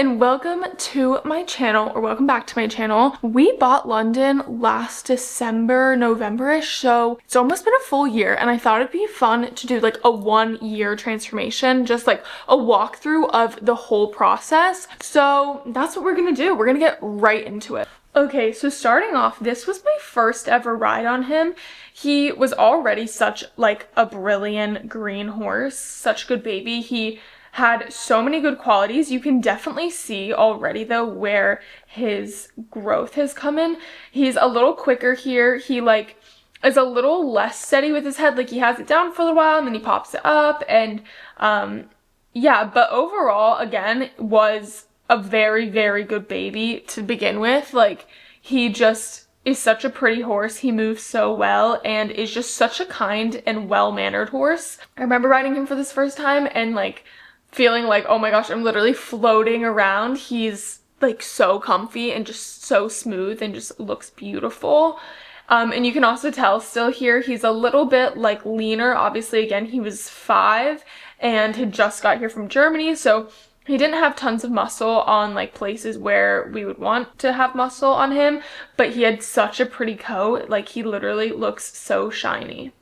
and welcome to my channel, or welcome back to my channel. We bought London last December, November-ish, so it's almost been a full year, and I thought it'd be fun to do like a 1-year transformation, just like a walkthrough of the whole process. So that's what we're gonna do. We're gonna get right into it. Okay, so starting off, this was my first ever ride on him. He was already such like a brilliant green horse, such a good baby. He had so many good qualities. You can definitely see already though where his growth has come in. He's a little quicker here. He like is a little less steady with his head. Like he has it down for a little while and then he pops it up, and yeah, but overall again was a very, very good baby to begin with. Like he just is such a pretty horse. He moves so well and is just such a kind and well-mannered horse. I remember riding him for this first time and like feeling like, oh my gosh, I'm literally floating around. He's like so comfy and just so smooth and just looks beautiful. And you can also tell still here, he's a little bit like leaner. Obviously, again, he was 5 and had just got here from Germany, so he didn't have tons of muscle on like places where we would want to have muscle on him, but he had such a pretty coat. Like he literally looks so shiny.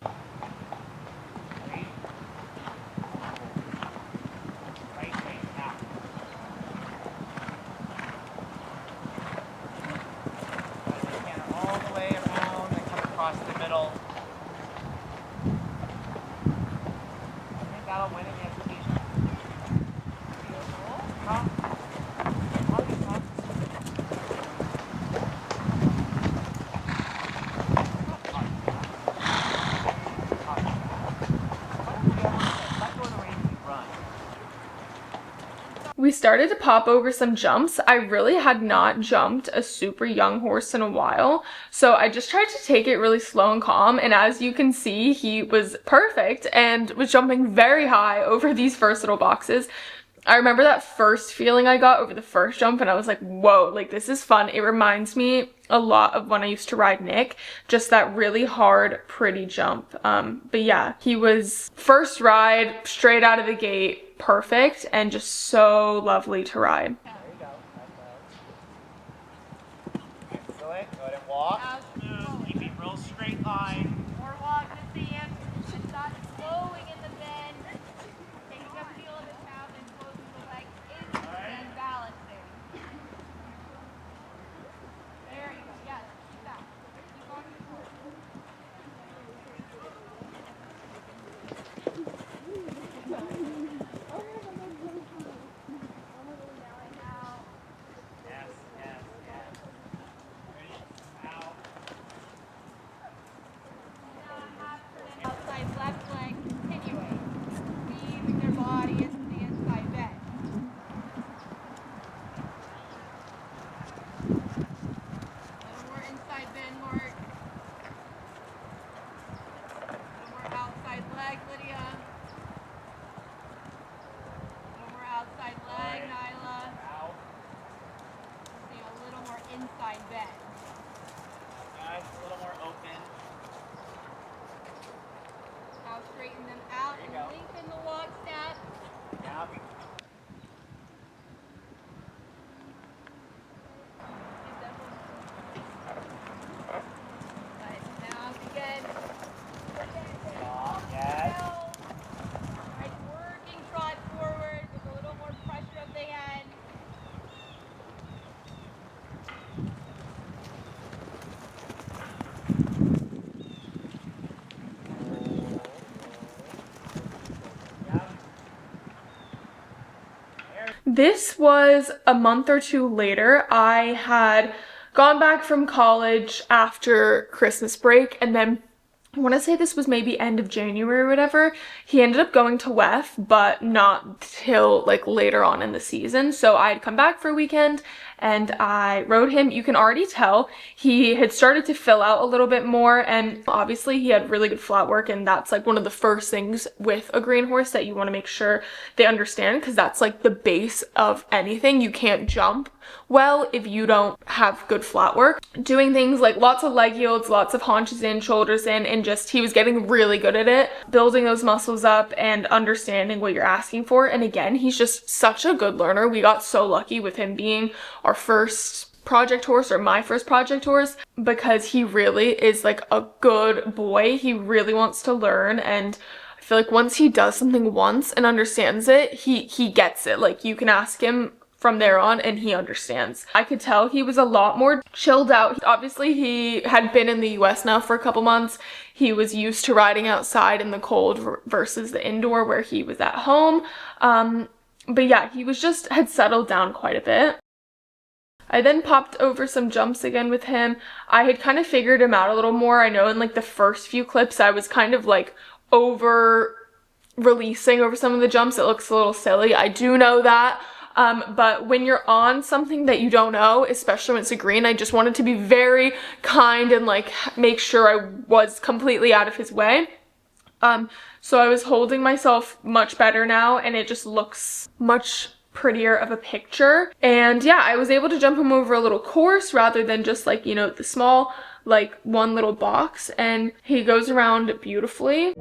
We started to pop over some jumps. I really had not jumped a super young horse in a while, so I just tried to take it really slow and calm, and as you can see, he was perfect and was jumping very high over these first little boxes. I remember that first feeling I got over the first jump and I was like, whoa, like this is fun. It reminds me a lot of when I used to ride Nick, just that really hard, pretty jump. But yeah, he was first ride, straight out of the gate, perfect, and just so lovely to ride. There you go. Go ahead and walk. Smooth, keeping real straight line. More walk to the end. Should start slowing in the bend. Taking a feel of his mouth and closing the leg in and balancing. There you go. Yes, keep that. Keep on. Outside left leg continuing. Squeezing their body into the inside bend. A little more inside bend, Mark. A little more outside leg, Lydia. A little more outside leg, Nyla. See, a little more inside bend. Guys, a little more open. Now straighten them out and lengthen the walk step. Now But now again. yes. Right, working trot forward with a little more pressure of the head. This was a month or two later. I had gone back from college after Christmas break, and then I want to say this was maybe end of January or whatever. He ended up going to WEF, but not till like later on in the season. So I'd come back for a weekend and I rode him. You can already tell he had started to fill out a little bit more, and obviously he had really good flat work, and that's like one of the first things with a green horse that you want to make sure they understand, because that's like the base of anything. You can't jump well if you don't have good flat work. Doing things like lots of leg yields, lots of haunches in, shoulders in, and just he was getting really good at it, building those muscles up and understanding what you're asking for. And again, he's just such a good learner. We got so lucky with him being our first project horse, or my first project horse, because he really is like a good boy. He really wants to learn, and I feel like once he does something once and understands it, he gets it. Like, you can ask him from there on and he understands. I could tell he was a lot more chilled out. Obviously, he had been in the US now for a couple months. He was used to riding outside in the cold versus the indoor where he was at home. But yeah, he was just had settled down quite a bit. I then popped over some jumps again with him. I had kind of figured him out a little more. I know in like the first few clips I was kind of like over releasing over some of the jumps. It looks a little silly. I do know that. But when you're on something that you don't know, especially when it's a green, I just wanted to be very kind and like make sure I was completely out of his way. So I was holding myself much better now, and it just looks much prettier of a picture. And yeah, I was able to jump him over a little course rather than just like, you know, the small, like one little box, and he goes around beautifully.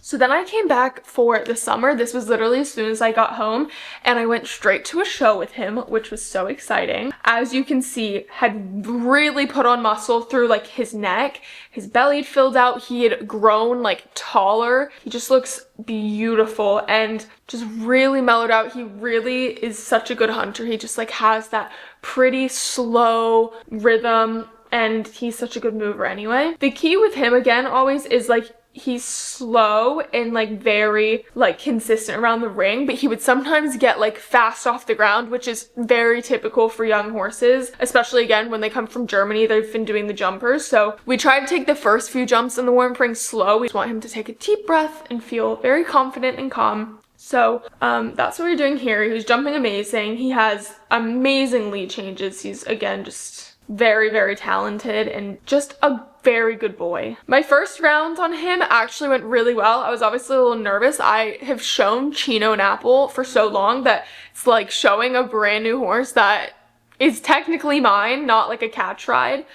So then I came back for the summer. This was literally as soon as I got home, and I went straight to a show with him, which was so exciting. As you can see, had really put on muscle through like his neck. His belly had filled out. He had grown like taller. He just looks beautiful and just really mellowed out. He really is such a good hunter. He just like has that pretty slow rhythm, and he's such a good mover anyway. The key with him again always is like he's slow and like very like consistent around the ring, but he would sometimes get like fast off the ground, which is very typical for young horses, especially again when they come from Germany. They've been doing the jumpers, so we try to take the first few jumps in the warm ring slow. We just want him to take a deep breath and feel very confident and calm. So that's what we're doing here. He was jumping amazing. He has amazing lead changes. He's again just very, very talented and just a very good boy. My first round on him actually went really well. I was obviously a little nervous. I have shown Chino and Apple for so long that it's like showing a brand new horse that is technically mine, not like a catch ride.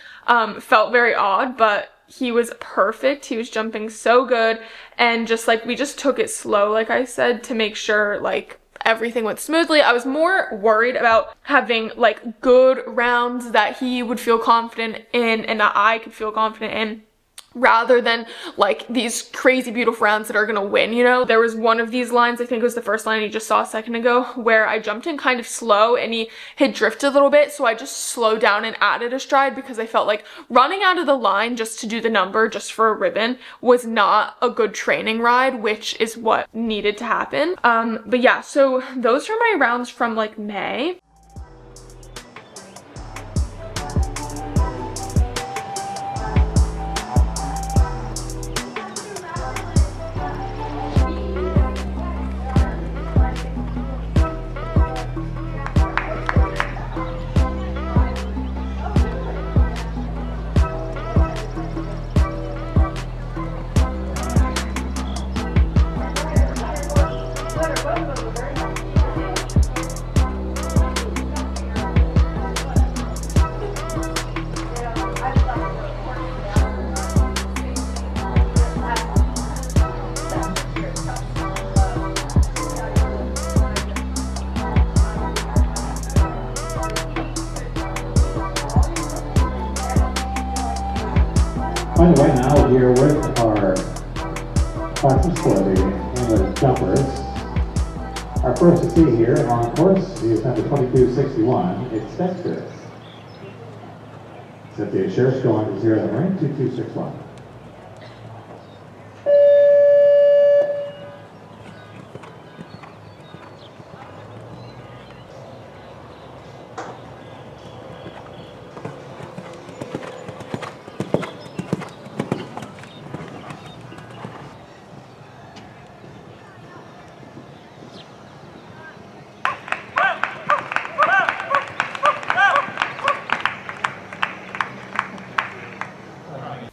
Felt very odd, but he was perfect. He was jumping so good, and just like we just took it slow, like I said, to make sure like everything went smoothly. I was more worried about having like good rounds that he would feel confident in and that I could feel confident in, rather than like these crazy beautiful rounds that are gonna win, you know? There was one of these lines, I think it was the first line you just saw a second ago, where I jumped in kind of slow and he had drifted a little bit, so I just slowed down and added a stride because I felt like running out of the line just to do the number, just for a ribbon, was not a good training ride, which is what needed to happen. But yeah, so those are my rounds from like May. By the way, now here with our classes for the English jumpers. Our first to see here on course is number 2261. It's Dexter. Cynthia Scherz going to 0 the ring, 2261.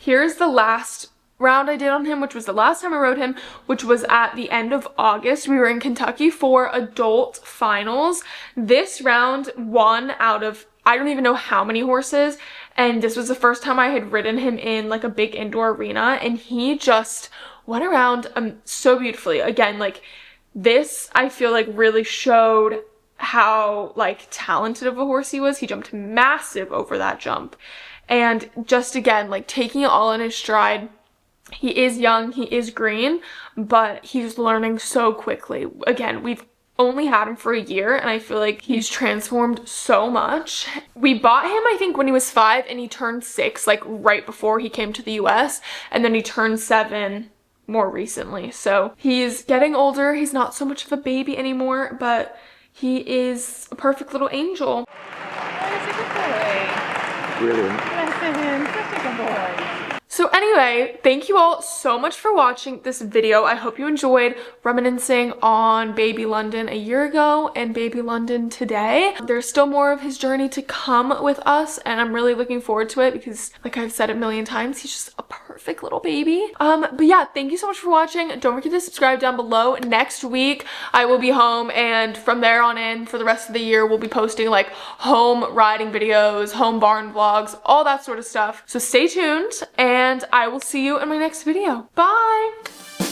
Here's the last round I did on him, which was the last time I rode him, which was at the end of August. We were in Kentucky for adult finals. This round, 1 out of I don't even know how many horses, and this was the first time I had ridden him in like a big indoor arena, and he just went around so beautifully. Again, like this I feel like really showed how like talented of a horse he was. He jumped massive over that jump. And just again, like taking it all in his stride. He is young, he is green, but he's learning so quickly. Again, we've only had him for a year, and I feel like he's transformed so much. We bought him, I think, when he was 5, and he turned 6, like right before he came to the US, and then he turned 7 more recently. So he's getting older. He's not so much of a baby anymore, but he is a perfect little angel. Brilliant. Such a good boy. So anyway, thank you all so much for watching this video. I hope you enjoyed reminiscing on Baby London a year ago and Baby London today. There's still more of his journey to come with us, and I'm really looking forward to it because, like I've said a million times, he's just a perfect little baby. But yeah, thank you so much for watching. Don't forget to subscribe down below. Next week, I will be home, and from there on in, for the rest of the year, we'll be posting like home riding videos, home barn vlogs, all that sort of stuff. So stay tuned, and I will see you in my next video. Bye!